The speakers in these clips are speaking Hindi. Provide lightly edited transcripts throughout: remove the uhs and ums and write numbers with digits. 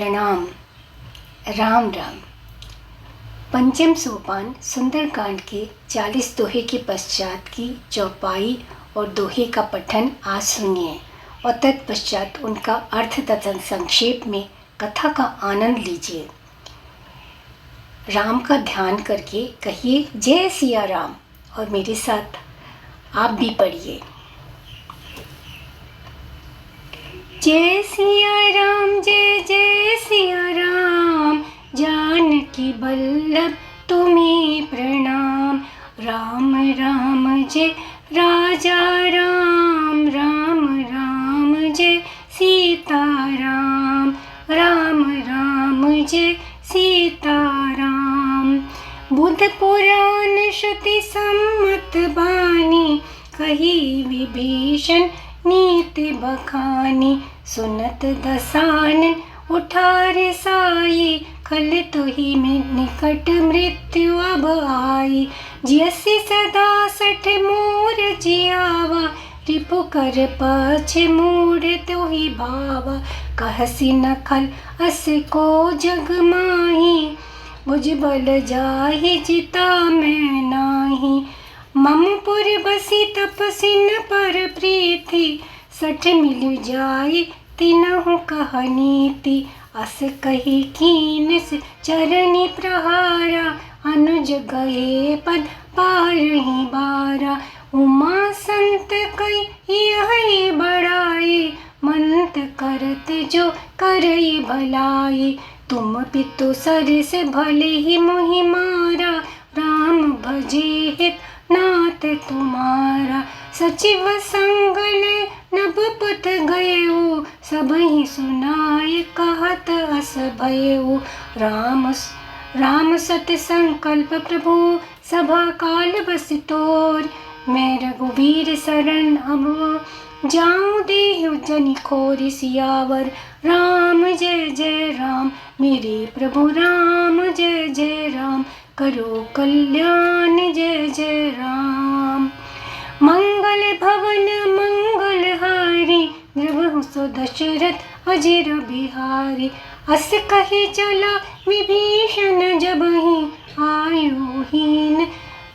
प्रणाम। राम राम। पंचम सोपान सुंदरकांड के 40 दोहे के पश्चात की चौपाई और दोहे का पठन आज सुनिए और तत्पश्चात उनका अर्थ तथा संक्षेप में कथा का आनंद लीजिए। राम का ध्यान करके कहिए जय सिया राम और मेरे साथ आप भी पढ़िए। जय सिया राम, जय जय सिया राम, जानकी बल्लभ तुम्हें प्रणाम। राम राम जय राजा राम, राम राम जय सीता राम, राम राम जय सीता राम। बुध पुराण श्रुति सम्मत बानी, कही विभीषण नीति बखानी। सुनत दसानन उठारे साई, खल तुहि में निकट मृत्यु अब आई। जियसि सदा सठ मोर जियावा, रिपु कर पाछे मूढ़ तुहि भावा। कहसि न खल अस को जग माही, बुझ बल जाहि जिता मैं नाही। मम पुर बसी तपसिन पर प्रीति, सठ मिल जाई तिनहु कह नीति। अस कही कीनस चरनि प्रहारा, अनुज गए पद पारहि बारा। उमा संत कई यही बड़ाई, मंत करत जो करई भलाई। तुम पितु सर से भले ही मोहि मारा, राम भजे हित नाथ तुम्हारा। सचिव संगल नभ पथ गयो, सबहि सुनाय कहत अस भयो। राम सत संकल्प प्रभु, सभा काल बस तोर। मैं रघुवीर शरण अब जाऊं देहु जनि खोरि सियावर। राम जय जय राम, मेरे प्रभु राम जय जय राम, करो कल्याण जय जय राम। मंगल भवन मंगल हारी, द्रवहु सो दशरथ अजिर बिहारी। अस कही चला विभीषण जबहि, आयुहीन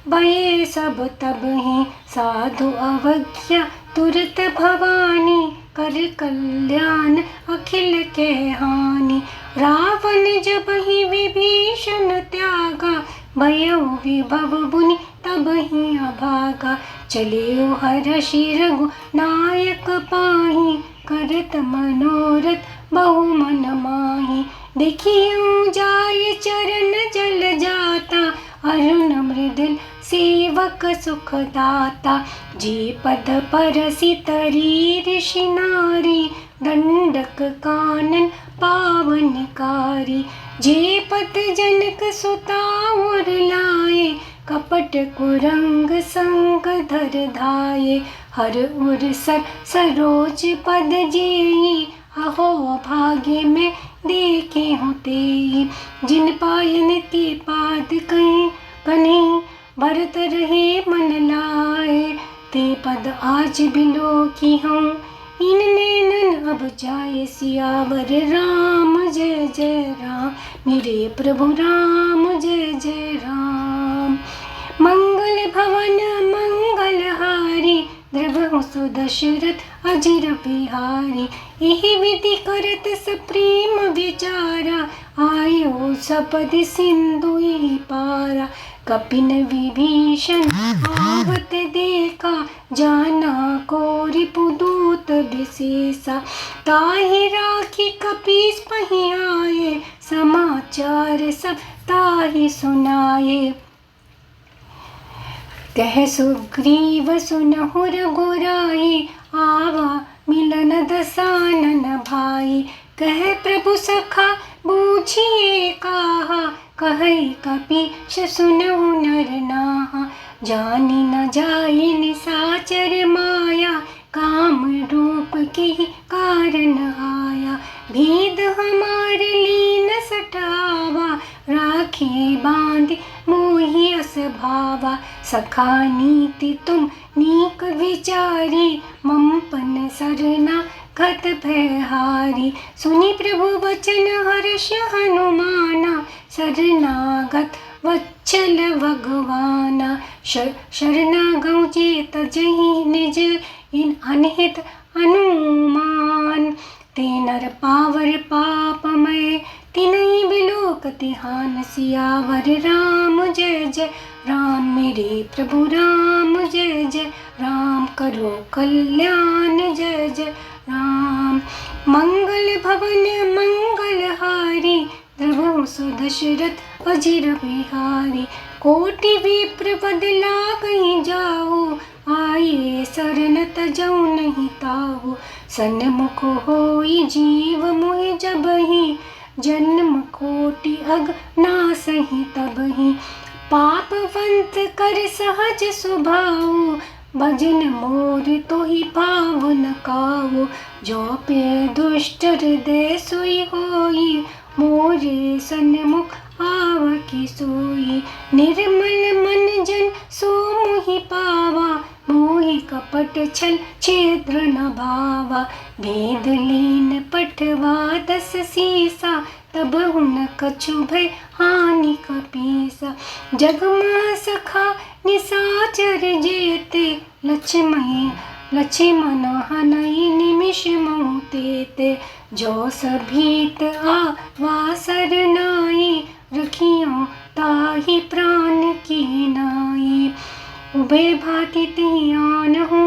भये सब तबहि। साधु अवज्ञा तुरत भवानी, कर कल्याण अखिल के हानि। रावण जबहि विभीषण त्यागा, भयो विभव बुनि तबहि अभागा। चलियो हरषि रघुनायक पाहि, करत मनोरथ बहु मन माहि। देखियो जाय चरण जल जाता, अरुण मृदुल सेवक सुख दाता। जे पद परसि तरी ऋषि नारी, दंडक कानन पावनकारी। जे पद जनक सुता और लाए, कपट कुरंग संग धर धाये। हर उर सर सरोज पद जेई, अहो भाग्य में देखे होते। जिन पायन ते पाद कहीं कन्हई, भरत रहे मन लाए। ते पद आज बिलो की हूँ, इन नैनन अब जाए सियावर। राम जय जय राम, मेरे प्रभु राम जय जय राम। मंगल भवन मंगल हारी, द्रवहु सो दशरथ अजिर बिहारी। एहि विधि करत सप्रेम विचारा, आयो सपदि सिंधु पारा। कपिन विभीषण आवत देखा, जाना को रिपुदूत विशेषा। ताहि राखी कपीस पहि आए, समाचार सब ताहि सुनाए। कह सुग्रीव सुनहु रघुराई, आवा मिलन दसानन भाई। कह प्रभु सखा बूझिए काहा, कहई कपीश सुनहु नर नाहा। जानि न जाहि निशाचर माया, काम रूप के कारण आया। भेद हमार लीन सटावा, राखी बांध मोहि अस भावा। सखा नीति तुम नीक विचारी, मम पन सरना खत भयहारी। सुनि प्रभु वचन हर्ष हनुमाना, शरणागत वत्सल भगवाना। शरणागौ जे तजहि निज इन अनहित अनुमान। ते नर पावर पापमय तिनहि बिलोक तिहान। सियावर राम जय जय राम, मेरे प्रभु राम जय जय राम। करो कल्याण जय जय राम। मंगल भवन मंगलहारी, द्रवहु सु दशरथ अजिर बिहारी। कोटि विप्र पद लागहि जाऊ, आये शरण तजौ नहीं ताऊ। सन्मुख होई जीव मोहि जबहि, जन्म कोटि अग नासहि तबहि। पापवंत कर सहज स्वभाव, भजन मोर तोहि पाव न काऊ। जो पे दुष्ट हृदय सोई होई, मोरे सन्मुख आवकी सोई। निर्मल मन जन सो मोहि पावा, मोहि कपट छल छिद्र न भावा। भेद लीन पठवा दस सीसा, तब हुन कछु भय हानि कपीसा। जग मां सखा निसाचर जेते, लक्ष्मण हनहि निमिष महु तेते। जो सभीत आवा सरनाई, रखियो ताहि प्राण की नाई। उभय भांति तिहि आनहु,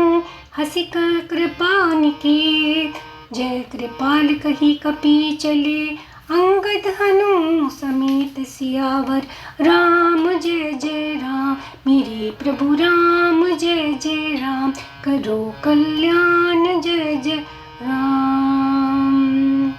हँसि कृपा निकेत। जय कृपाल कहि कपि चले, अंगद हनु समेत। सियावर राम जय जय राम, मेरे प्रभु राम जय जय राम। करो कल्याण जय जय राम।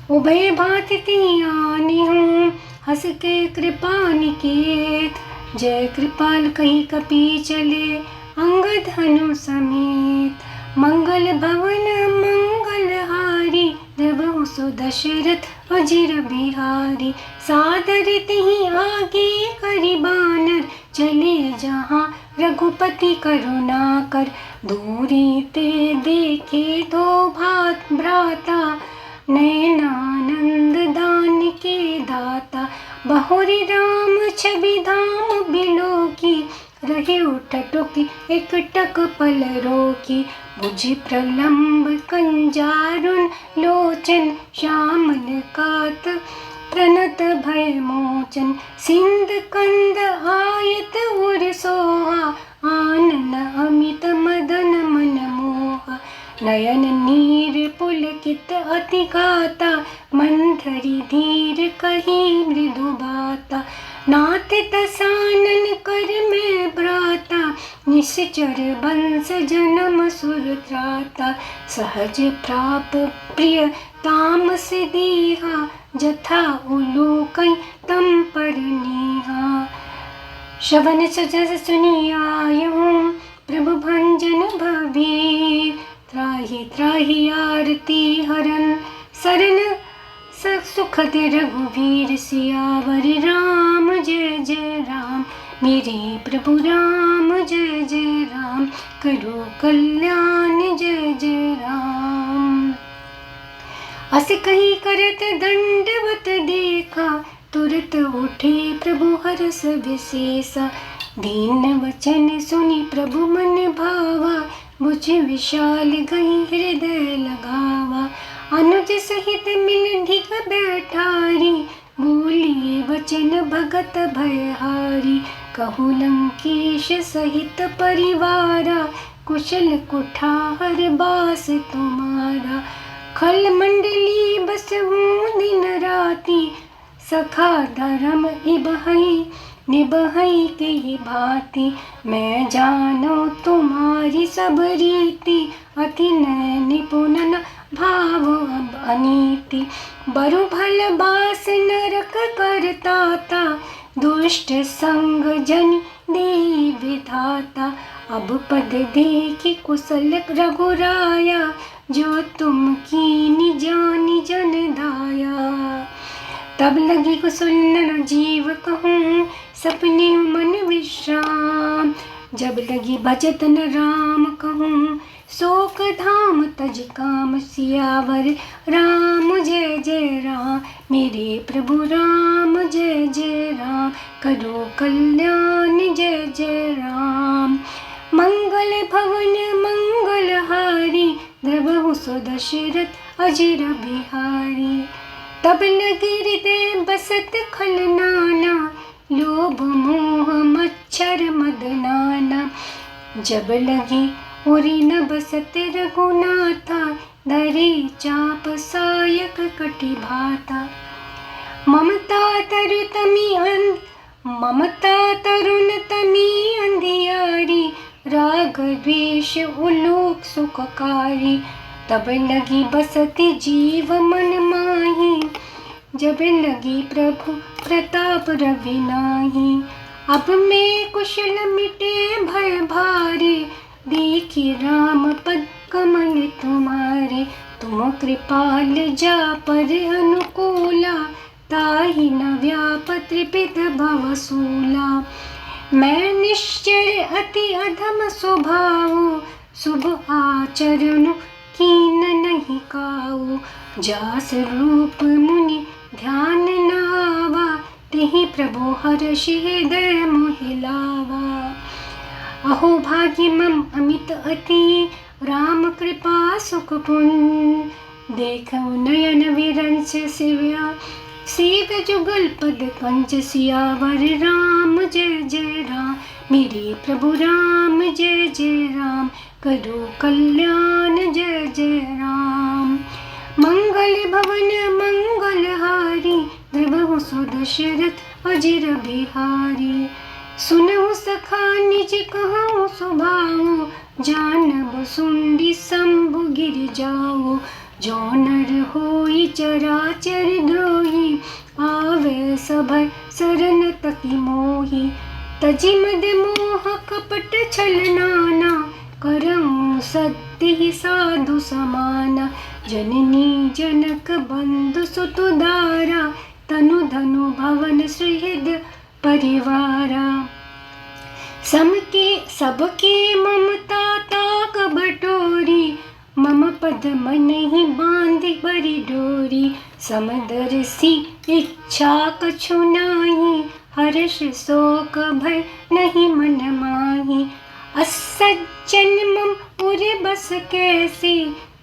उभय भांति तिहि आनहु, हँस के कृपा निकेत। जय कृपाल कहि कपि चले, अंगद हनु समेत। मंगल भवन मंगलहारी, द्रवहु सु दशरथ अजिर बिहारी। सादर तिहि आगे करि बानर, चले जहाँ रघुपति करुणाकर। दूरी ते देखे दो भ्राता, नयनानंद दान के दाता। बहुरी राम छवि धाम बिलोकी, रहे उठटुकी एकटक पल रोकी। बुझि प्रलंब कंजारुन लोचन, श्यामल कात प्रणत भय मोचन। सिंध कंद आयत उर सोहा, आनन अमित मदन मन मोहा। नयन नीर पुलकित अति गाता, मंथरी धीर कही मृदु बाता। नाथ दसानन कर में भ्राता, निश्चर बंस जन्म सुर त्राता। सहज प्राप प्रिय तामस दीहा, जथा उलोकै तम पर नीहा। श्रवण सुजस सुनि आयहु, प्रभु भंजन भबीर। त्राहि त्राहि आरती हरन, सरन सुखद रघुवीर। सियावर राम जय जय राम, मेरे प्रभु राम जय जय राम। करो कल्याण जय जय राम। अस कहि करत दंडवत देखा, तुरत उठे प्रभु हरष विशेषा। दीन वचन सुनि प्रभु मन भावा, बुझ विशाल गई हृदय लगावा। अनुज सहित मिल ढिग बैठारी, बोलिए वचन भगत भयहारी। कहु लंकेश सहित परिवारा, कुशल कुठार बास तुम्हारा। खल मंडली बसहु दिन राति, सखा धर्म निबहई के भांति। मैं जानो तुम्हारी सब रीति, अति नय निपुण न भाव अब अनीति। बरु भल बास नरक करताता, दुष्ट संग जन दे विधाता। अब पद देखि कुशल रघुराया, जो तुम कीनि जानि जन दाया। तब लगी कुशल न जीव कहूँ, सपने मन विश्राम। जब लगी भजत न राम कहूँ, शोक धाम तज काम सियावर राम जय जय राम। मेरे प्रभु राम जय जय राम, करो कल्याण जय जय राम। मंगल भवन मंगलहारी, द्रवहु सो दशरथ अजिर बिहारी। तब लगी हृदय बसत खल नाना, लोभ मोह मच्छर मद नाना। जब लगी उरी न बसत रघुनाथा, धरी चाप सायक कटि भाता। ममता तरुण तमी अंधियारी, राग द्वेष उलोक सुखकारी। तब लगी बसती जीव मन माही, जब लगी प्रभु प्रताप रवि नाही। अब मैं कुशल मिटे भय भारी, देखी राम पद कमल तुम्हारे। तुम कृपाल जा पर अनुकूला, ताहि न व्याप त्रिपित भवसूला। मैं निश्चर अति अधम स्वभाव, शुभ आचरण कीन नहीं काऊ। जास रूप मुनि ध्यान न आवा, तेहि प्रभु हर्षि हृदय मोहि लावा। अहो भाग्य मम अमित अति, राम कृपा सुख पुन। देखो नयन विरंच सिव्या, सेव जुगल पद कंच सियावर राम जय जय राम। मेरे प्रभु राम जय जय राम, करो कल्याण जय जय राम। मंगल भवन मंगलहारी, द्रवहु सो दशरथ अजिर बिहारी। सुनहु सखा निज कहूँ सुभाऊ, जानब सुंडी शंभु गिर जाऊ। जो नर होई चराचर द्रोही, आवे सभय शरण तकी मोही। तजि मद मोह कपट छल नाना, करऊँ सत्य साधु समाना। जननी जनक बंधु सुत दारा, तनु धनु भवन सुहृद परिवारा। सबके ममता ताक बटोरी, मम पद मन ही बांधि बरी डोरी। समदर्शी इच्छा कछु नाही, हर्ष शोक भय नहीं मन माही। असज्जन मम उर बस कैसी,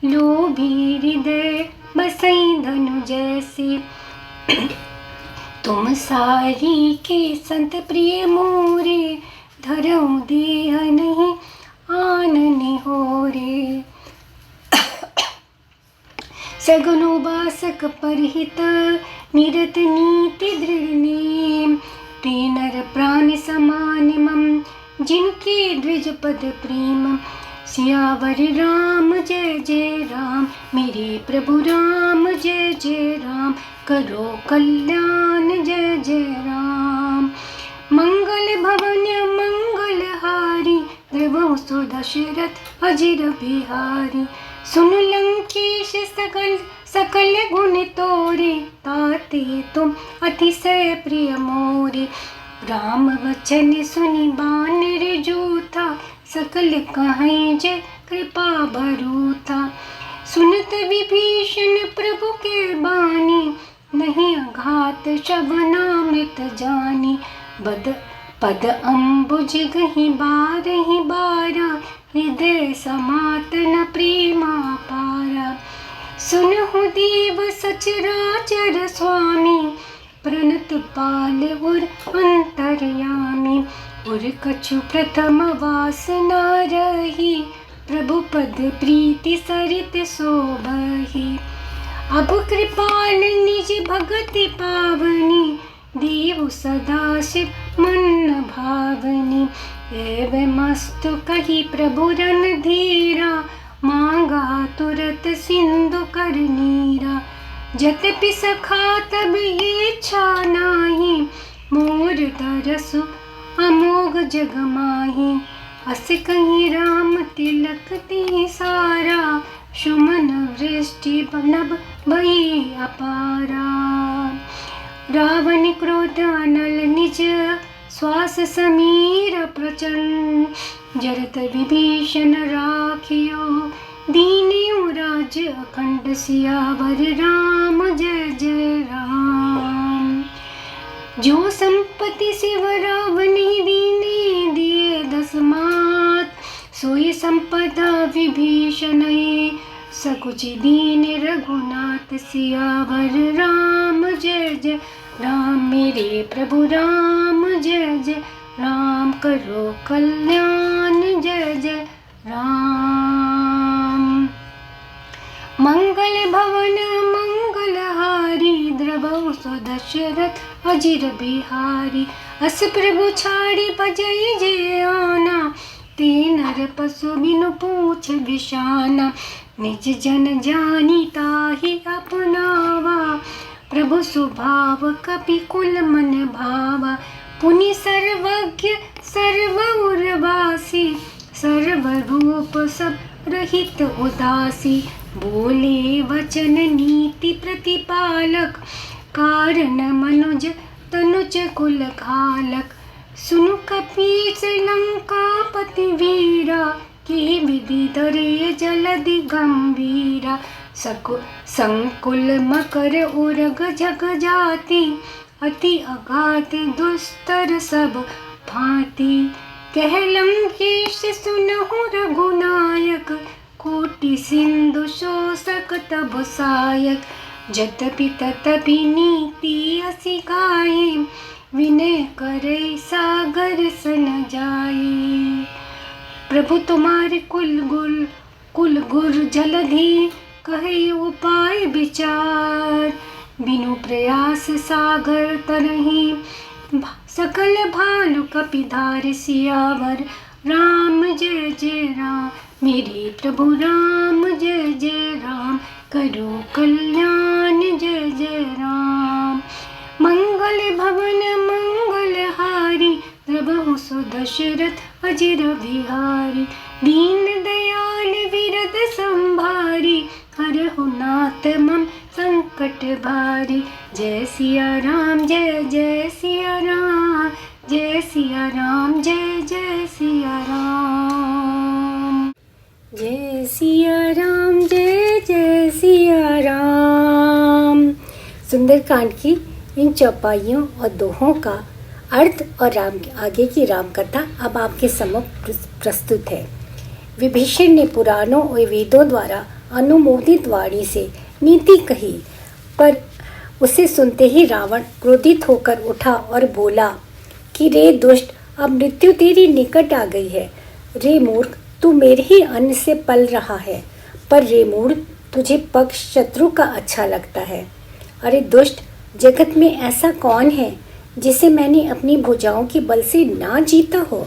लोभी हृदय बसई धनु जैसी। तुम सारी के संत प्रिय मोरे, धरऊँ देह नहीं आनने हो रे। सगुनो बासक परहित, निरत नीति दृढ़ नेम। ते नर प्राण समान मम, जिनके द्विज पद प्रेम। सियावर राम जय जय राम, मेरे प्रभु राम जय जय राम। करो कल्याण जय जय राम। मंगल भवन मंगलहारी, द्रवहु सो दशरथ अजिर बिहारी। सुन लंकेश सकल गुण तोरे, ताते तुम अतिशय प्रिय मोरे। राम वचन सुनि बानर जूथा, सकल कहीं जय कृपा भरूथा। सुनत विभीषण प्रभु के बानी, नहीं अघात शबनामृत जानी। पद अम्बुज गहि बारहि बारा, हृदय समातन प्रेमा पारा। सुनहु देव सचराचर स्वामी, प्रणत पाल उर अंतर्यामी। उर कछु प्रथम वासना रही, प्रभु पद प्रीति सरित शोभहि। अब कृपाल निज भगति पावनी, देव सदा शिव मन भावनी। एवं मस्तु कही प्रभु रणधीरा, मांगा तुरत सिंधु कर नीरा। जतपि सखा तब इच्छा नाही, मोर तरसु अमोघ जग माही। अस कहीं राम तिलक ते सारा, सुमन वृष्टि नभ भई अपारा। रावण क्रोध अनल निज, श्वास समीर प्रचंड। जरत विभीषण राखियो, दीनियो राज्य अखंड सियावर राम जय जय राम। जो संपत्ति शिव रावणी दीने दिए दसमात, सोई संपदा विभीषण सकुच दीन रघुनाथ सियावर राम जय जय राम। मेरे प्रभु राम जय जय राम, करो कल्याण जय जय राम। मंगल भवन मंगलहारी, द्रवहु दशरथ अजिर बिहारी। अस प्रभु छाड़ी बजई जे आना, तीन नर पशु बिनु पूछ बिशाना। निज जन जानी ताहि अपनावा, प्रभु स्वभाव कपि कुल मन भावा। पुनि सर्वज्ञ सर्व उर्वासी, सर्व रूप सब रहित उदासी। बोले वचन नीति प्रतिपालक, कारण मनुज तनुज कुल घालक। सुनु कपीस लंकापति वीरा, की विधि धरे जलधि गंभीरा। संकुल मकर उरग जग जाति, अति अगाध दुस्तर सब भांति। कह लंकेश सुनहु रघुनायक, कोटि सिंधु शोषक तब सायक। जतपि ततपि नीति असि गाये, विनय करे सागर सन जाए। प्रभु तुम्हारे कुल गुर जलधि, कहे उपाय विचार। बिनु प्रयास सागर तरहि, सकल भालु कपिधार सियावर राम जय जय राम। मेरे प्रभु राम जय जय राम, करो कल्याण जय जय राम। मंगल भवन मंगलहारी, द्रवहु दशरथ अजिर बिहारी। दीन दयाल विरद संभारी, हरहु नाथ मम संकट भारी। जय सिया राम जय जय सिया राम, जय सिया राम जय जय सिया राम। जय सिया राम जय जय सिया राम। सुंदरकांड की इन चौपाइयों और दोहों का अर्थ और आगे की राम कथा अब आपके सम्मुख प्रस्तुत है। विभीषण ने पुराणों और वेदों द्वारा अनुमोदित वाणी से नीति कही, पर उसे सुनते ही रावण क्रोधित होकर उठा और बोला कि रे दुष्ट, अब मृत्यु तेरी निकट आ गई है। रे मूर्ख, तू मेरे ही अन्न से पल रहा है, पर रे मूढ़, तुझे पक्ष शत्रु का अच्छा लगता है। अरे दुष्ट, जगत में ऐसा कौन है जिसे मैंने अपनी भुजाओं के बल से ना जीता हो।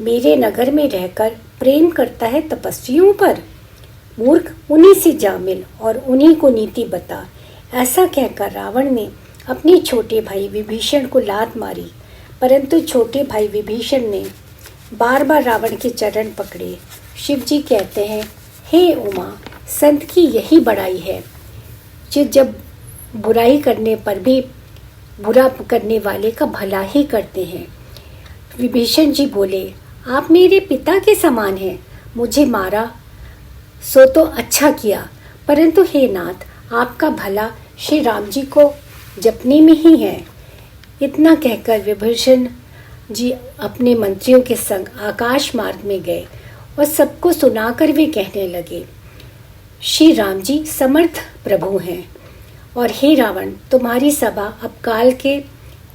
मेरे नगर में रहकर प्रेम करता है तपस्वियों पर। मूर्ख, उन्हीं से जा मिल और उन्हीं को नीति बता। ऐसा कहकर रावण ने अपने छोटे भाई विभीषण को लात मारी, परंतु छोटे भाई विभीषण ने बार बार रावण के चरण पकड़े। शिव जी कहते हैं, हे उमा, संत की यही बड़ाई है जो जब बुराई करने पर भी बुरा करने वाले का भला ही करते हैं। विभीषण जी बोले, आप मेरे पिता के समान हैं। मुझे मारा सो तो अच्छा किया, परंतु हे नाथ, आपका भला श्री राम जी को जपने में ही है। इतना कहकर विभीषण जी अपने मंत्रियों के संग आकाश मार्ग में गए और सबको सुनाकर वे कहने लगे, श्री राम जी समर्थ प्रभु हैं, और हे रावण, तुम्हारी सभा अब काल के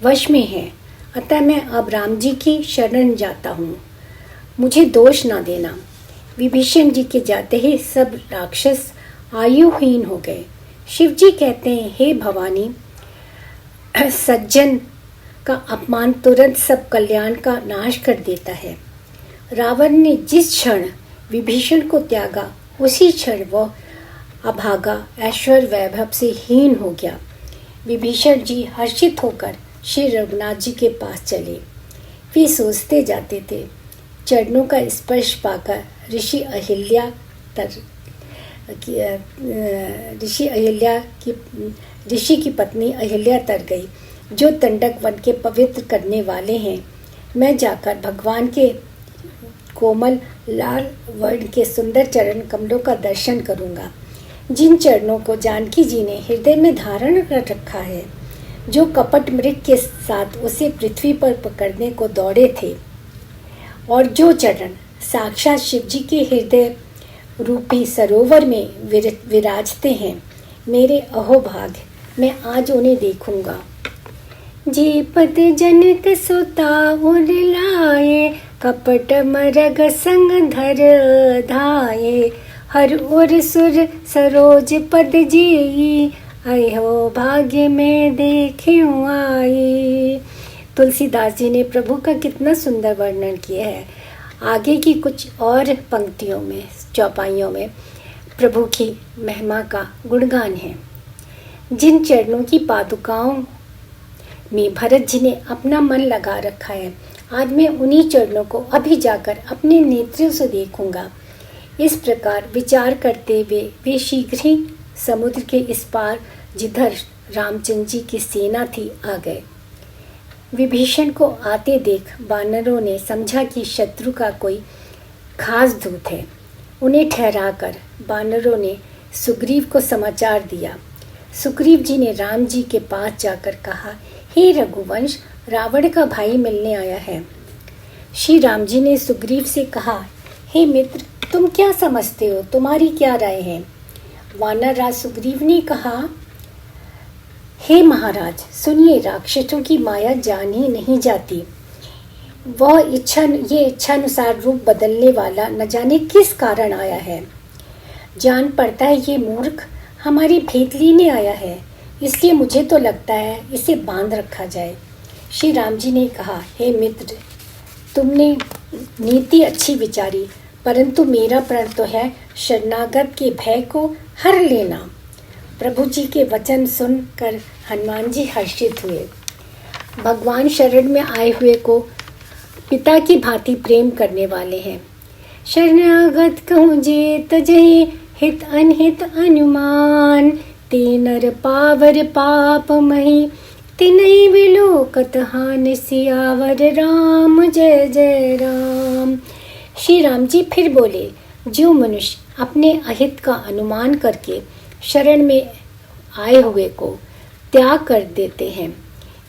वश में है, अतः मैं अब राम जी की शरण जाता हूँ, मुझे दोष ना देना। विभीषण जी के जाते ही सब राक्षस आयुहीन हो गए। शिव जी कहते हैं, हे भवानी, सज्जन का अपमान तुरंत सब कल्याण का नाश कर देता है। रावण ने जिस क्षण विभीषण को त्यागा, उसी क्षण वह अभागा ऐश्वर्य वैभव से हीन हो गया। विभीषण जी हर्षित होकर श्री रघुनाथ जी के पास चले। वे सोचते जाते थे, चरणों का स्पर्श पाकर ऋषि की पत्नी अहिल्या तर गई, जो तंडक वन के पवित्र करने वाले हैं। मैं जाकर भगवान कोमल लाल वर्ण के सुंदर चरण कमलों का दर्शन करूंगा, जिन चरणों को जानकी जी ने हृदय में धारण कर रखा है, जो कपट मृग के साथ उसे पृथ्वी पर पकड़ने को दौड़े थे, और जो चरण साक्षात शिव जी के हृदय रूपी सरोवर में विराजते हैं। मेरे अहोभाग्य, मैं आज उन्हें देखूंगा। जे पद जनक सुता उर लाए, कपट मरग संग धर धाये, हर उर सुर सरोज पद जेई, अहो भाग्य में देखूं आए। तुलसीदास जी ने प्रभु का कितना सुंदर वर्णन किया है। आगे की कुछ और पंक्तियों में, चौपाइयों में प्रभु की महिमा का गुणगान है। जिन चरणों की पादुकाओं में भरत जी ने अपना मन लगा रखा है, आज मैं उन्हीं चरणों को अभी जाकर अपने नेत्रों से देखूंगा। इस प्रकार विचार करते हुए वे शीघ्र ही समुद्र के इस पार, जिधर रामचंद्र जी की सेना थी, आ गए। विभीषण को आते देख वानरों ने समझा कि शत्रु का कोई खास दूत है। उन्हें ठहराकर वानरों ने सुग्रीव को समाचार दिया। सुग्रीव जी ने राम जी के पास जाकर कहा, हे रघुवंश, रावण का भाई मिलने आया है। श्री राम जी ने सुग्रीव से कहा, हे मित्र, तुम क्या समझते हो, तुम्हारी क्या राय है? वानर राज सुग्रीव ने कहा, हे महाराज, सुनिए, राक्षसों की माया जानी नहीं जाती। ये इच्छानुसार रूप बदलने वाला न जाने किस कारण आया है। जान पड़ता है ये मूर्ख हमारी भेंट लेने आया है, इसलिए मुझे तो लगता है इसे बांध रखा जाए। श्री राम जी ने कहा, हे मित्र, तुमने नीति अच्छी विचारी, परंतु मेरा प्रण तो है शरणागत के भय को हर लेना। प्रभु जी के वचन सुनकर हनुमान जी हर्षित हुए। भगवान शरण में आए हुए को पिता की भांति प्रेम करने वाले हैं। शरणागत कहूँ जे तजहि, हित अनहित अनुमान, ते नर पावर पाप मही, तिनहि विलोकत हानि, सियावर राम जय जय राम। श्री राम जी फिर बोले, जो मनुष्य अपने अहित का अनुमान करके शरण में आए हुए को त्याग कर देते हैं,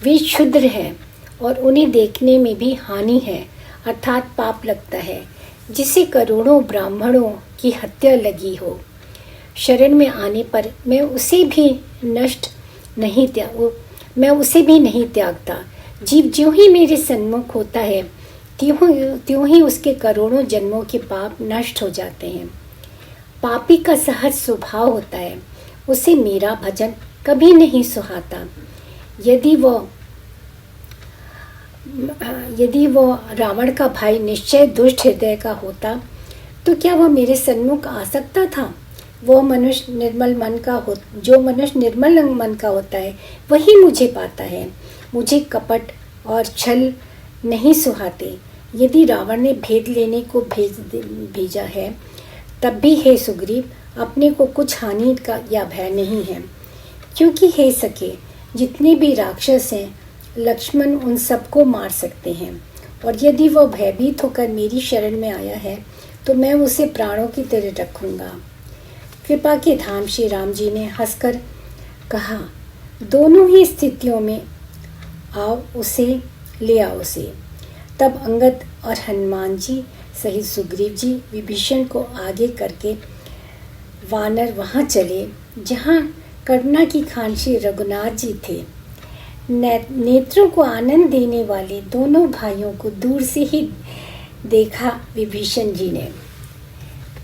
वे क्षुद्र हैं और उन्हें देखने में भी हानि है, अर्थात पाप लगता है, जिसे करोड़ों ब्राह्मणों की हत्या लगी हो। शरण में आने पर मैं उसे भी नहीं त्यागता। जीव ज्यों ही मेरे सन्मुख होता है, त्यों ही उसके करोड़ों जन्मों के पाप नष्ट हो जाते हैं। पापी का सहज स्वभाव होता है, उसे मेरा भजन कभी नहीं सुहाता। यदि वो रावण का भाई निश्चय दुष्ट हृदय का होता, तो क्या वह मेरे सन्मुख आ सकता था? जो मनुष्य निर्मल मन का होता है, वही मुझे पाता है। मुझे कपट और छल नहीं सुहाते। यदि रावण ने भेद लेने को भेजा है, तब भी हे सुग्रीव, अपने को कुछ हानि का या भय नहीं है, क्योंकि हे सखे, जितने भी राक्षस हैं, लक्ष्मण उन सबको मार सकते हैं, और यदि वह भयभीत होकर मेरी शरण में आया है, तो मैं उसे प्राणों की तरह रखूंगा। कृपा के धाम श्री राम जी ने हंसकर कहा, दोनों ही स्थितियों में ले आओ उसे। तब अंगद और हनुमान जी सहित सुग्रीव जी विभीषण को आगे करके वानर वहां चले जहां करुणा की खान श्री रघुनाथ जी थे। नेत्रों को आनंद देने वाले दोनों भाइयों को दूर से ही देखा विभीषण जी ने।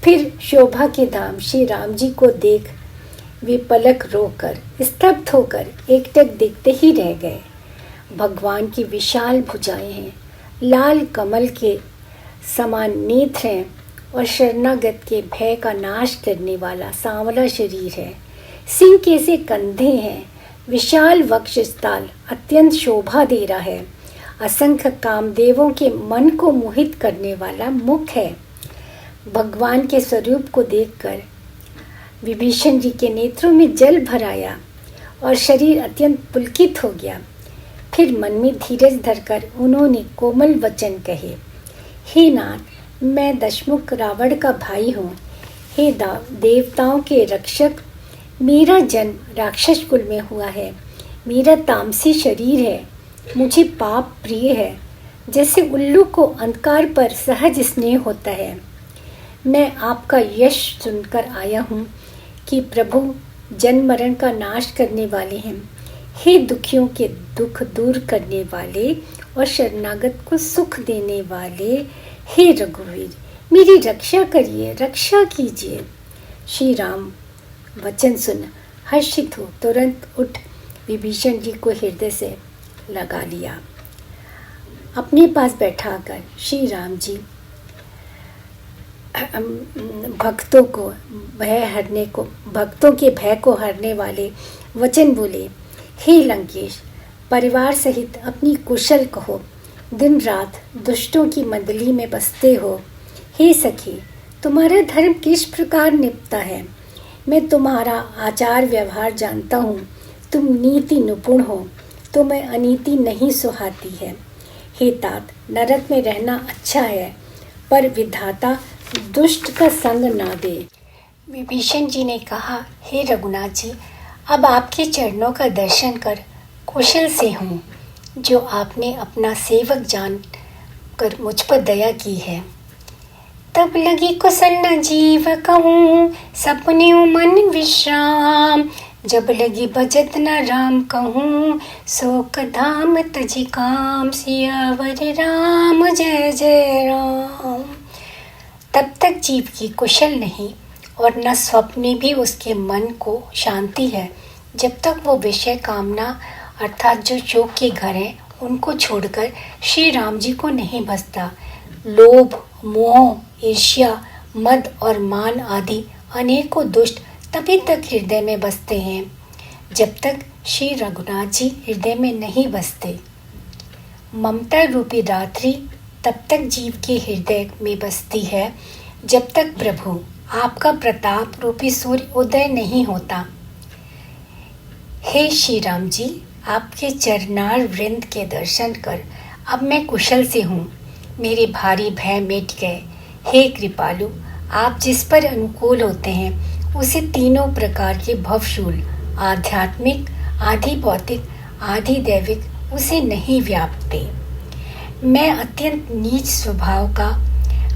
फिर शोभा के धाम श्री राम जी को देख वे पलक रोकर स्तब्ध होकर एकटक देखते ही रह गए। भगवान की विशाल भुजाएं हैं, लाल कमल के समान नेत्र हैं और शरणागत के भय का नाश करने वाला सांवला शरीर है। सिंह के से कंधे हैं, विशाल वक्षस्थल अत्यंत शोभा दे रहा है। असंख्य कामदेवों के मन को मोहित करने वाला मुख है। भगवान के स्वरूप को देखकर विभीषण जी के नेत्रों में जल भर आया और शरीर अत्यंत पुलकित हो गया। फिर मन में धीरज धरकर उन्होंने कोमल वचन कहे, हे नाथ, मैं दशमुख रावण का भाई हूँ। हे देवताओं के रक्षक, मेरा जन्म राक्षस कुल में हुआ है। मेरा तामसी शरीर है, मुझे पाप प्रिय है, जैसे उल्लू को अंधकार पर सहज स्नेह होता है। मैं आपका यश सुनकर आया हूँ कि प्रभु जन्म मरण का नाश करने वाले हैं। हे दुखियों के दुख दूर करने वाले और शरणागत को सुख देने वाले, हे रघुवीर, मेरी रक्षा करिए, रक्षा कीजिए। श्री राम वचन सुन हर्षित हो तुरंत उठ विभीषण जी को हृदय से लगा लिया। अपने पास बैठाकर श्री राम जी भक्तों के भय को हरने वाले वचन बोले। हे लंकेश, परिवार सहित अपनी कुशल कहो, दिन रात दुष्टों की मंडली में बसते हो। हे सखी, तुम्हारा धर्म किस प्रकार निपटा है? मैं तुम्हारा आचार व्यवहार जानता हूँ। तुम नीति निपुण हो, तुम्हें अनीति नहीं सुहाती है। हे तात, नरक में रहना अच्छा है, पर विधाता दुष्ट का संग ना दे। विभीषण जी ने कहा, हे रघुनाथ जी, अब आपके चरणों का दर्शन कर कुशल से हूँ, जो आपने अपना सेवक जान कर मुझ पर दया की है। तब लगी कुशल न जीव कहूँ, सपने मन विश्राम। जब लगी भजत न राम कहूँ, शोक धाम तजी काम। सियावर राम जय जय राम। तब तक जीव की कुशल नहीं और न स्वप्ने भी उसके मन को शांति है, जब तक वो विषय कामना अर्थात जो शोक के घर हैं उनको छोड़कर श्री राम जी को नहीं भजता। लोभ, मोह, ईर्ष्या, मद और मान आदि अनेकों दुष्ट तभी तक हृदय में बसते हैं जब तक श्री रघुनाथ जी हृदय में नहीं बसते। ममता रूपी रात्रि तब तक जीव के हृदय में बसती है जब तक प्रभु आपका प्रताप रूपी सूर्य उदय नहीं होता। हे श्री राम जी, आपके चरणार वृंद के दर्शन कर अब मैं कुशल से हूँ। मेरे भारी भय मिट गए। हे कृपालु, आप जिस पर अनुकूल होते हैं उसे तीनों प्रकार के भवशूल, आध्यात्मिक, आधि भौतिक, आधि दैविक उसे नहीं व्यापते। मैं अत्यंत नीच स्वभाव का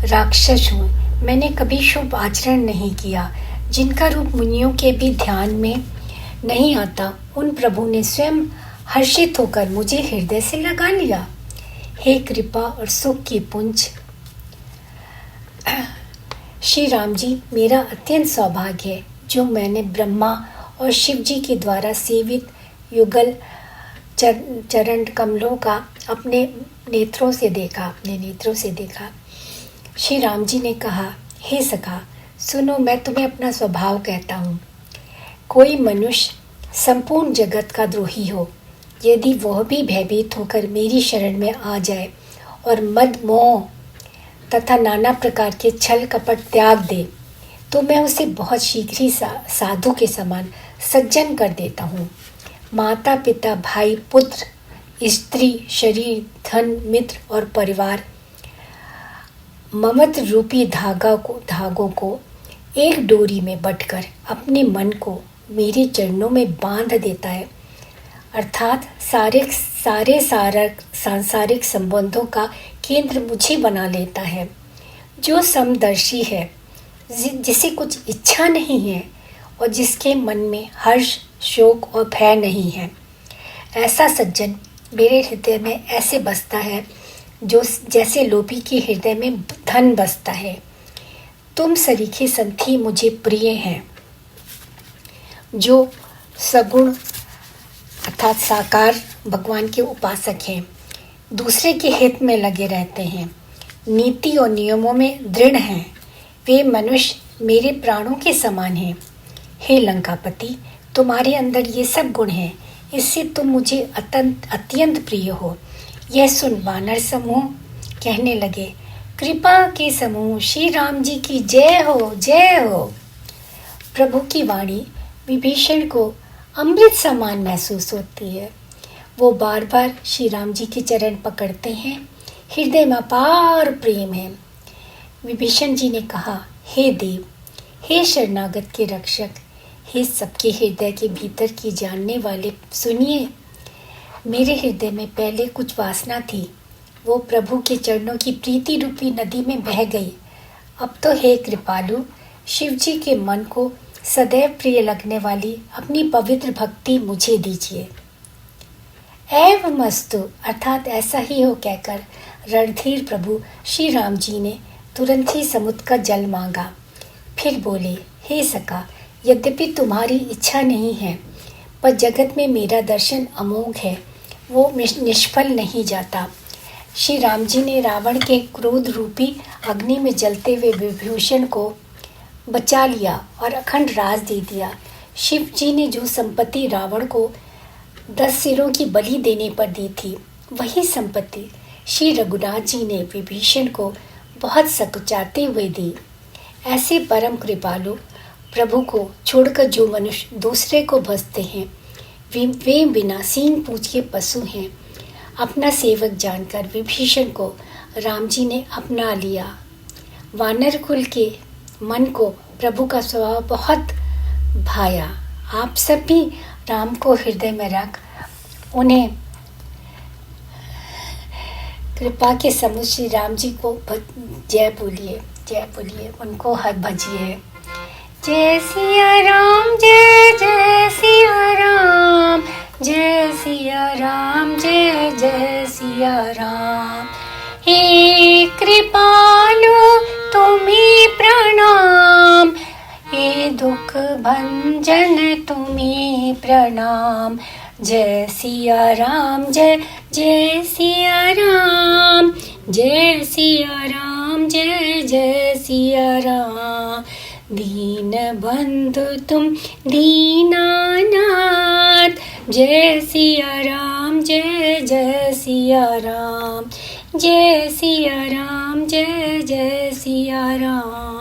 राक्षस हूँ। मैंने कभी शुभ आचरण नहीं किया। जिनका रूप मुनियों के भी ध्यान में नहीं आता, उन प्रभु ने स्वयं हर्षित होकर मुझे हृदय से लगा लिया। हे कृपा और सुख की पुंज श्री राम जी, मेरा अत्यंत सौभाग्य है जो मैंने ब्रह्मा और शिव जी के द्वारा सेवित युगल चरण कमलों का अपने नेत्रों से देखा। श्री राम जी ने कहा, हे सखा, सुनो, मैं तुम्हें अपना स्वभाव कहता हूँ। कोई मनुष्य संपूर्ण जगत का द्रोही हो, यदि वह भी भयभीत होकर मेरी शरण में आ जाए और मद मोह तथा नाना प्रकार के छल कपट त्याग दे, तो मैं उसे बहुत शीघ्र ही साधु के समान सज्जन कर देता हूँ। माता पिता, भाई, पुत्र, स्त्री, शरीर, धन, मित्र और परिवार ममत रूपी धागों को एक डोरी में बटकर अपने मन को मेरे चरणों में बांध देता है, अर्थात सारे सांसारिक संबंधों का केंद्र मुझे बना लेता है। जो समदर्शी है, जिसे कुछ इच्छा नहीं है और जिसके मन में हर्ष, शोक और भय नहीं है, ऐसा सज्जन मेरे हृदय में ऐसे बसता है जो जैसे लोभी के हृदय में धन बसता है। तुम सरीखे संथी मुझे प्रिय हैं, जो सगुण अर्थात साकार भगवान के उपासक हैं, दूसरे के हित में लगे रहते हैं, नीति और नियमों में दृढ़ हैं। वे मनुष्य मेरे प्राणों के समान हैं। हे लंकापति, तुम्हारे अंदर ये सब गुण हैं, इससे तुम मुझे अत्यंत प्रिय हो। यह सुन वानर समूह कहने लगे, कृपा के समूह श्री राम जी की जय हो, जय हो। प्रभु की वाणी विभीषण को अमृत समान महसूस होती है। वो बार बार श्री राम जी के चरण पकड़ते हैं। हृदय में अपार प्रेम है। विभीषण जी ने कहा, हे देव, हे शरणागत के रक्षक, हे सबके हृदय के भीतर की जानने वाले, सुनिए। मेरे हृदय में पहले कुछ वासना थी, वो प्रभु के चरणों की प्रीति रूपी नदी में बह गई। अब तो हे कृपालु, शिव जी के मन को सदैव प्रिय लगने वाली अपनी पवित्र भक्ति मुझे दीजिए। एवमस्तु, अर्थात ऐसा ही हो कहकर रणधीर प्रभु श्री राम जी ने तुरंत ही समुद्र का जल मांगा। फिर बोले, हे सखा, यद्यपि तुम्हारी इच्छा नहीं है, पर जगत में मेरा दर्शन अमोघ है, वो निष्फल नहीं जाता। श्री राम जी ने रावण के क्रोध रूपी अग्नि में जलते हुए विभीषण को बचा लिया और अखंड राज दे दिया। शिव जी ने जो संपत्ति रावण को 10 सिरों की बलि देने पर दी थी, वही संपत्ति श्री रघुनाथ जी ने विभीषण को बहुत सकुचाते हुए दी। ऐसे परम कृपालु प्रभु को छोड़कर जो मनुष्य दूसरे को भजते हैं, वे बिना सींग पूंछ के पशु हैं। अपना सेवक जानकर विभीषण को राम जी ने अपना लिया। वानर कुल के मन को प्रभु का स्वभाव बहुत भाया। आप सब भी राम को हृदय में रख उन्हें कृपा के समुद्र श्री राम जी को जय बोलिए, उनको हर भजिए। जय सिया राम, जय जय सिया राम, जय सिया राम, जय जय सिया राम। हे कृपालु तुम्हें प्रणाम, हे दुख भंजन तुम्हें प्रणाम। जय सिया राम, जय जय सिया राम, जय सिया राम, जय जय सिया राम। दीन बंधु तुम दीनानाथ, जय सिया राम, जय जय सिया राम, जय सिया राम, जय जय सिया राम।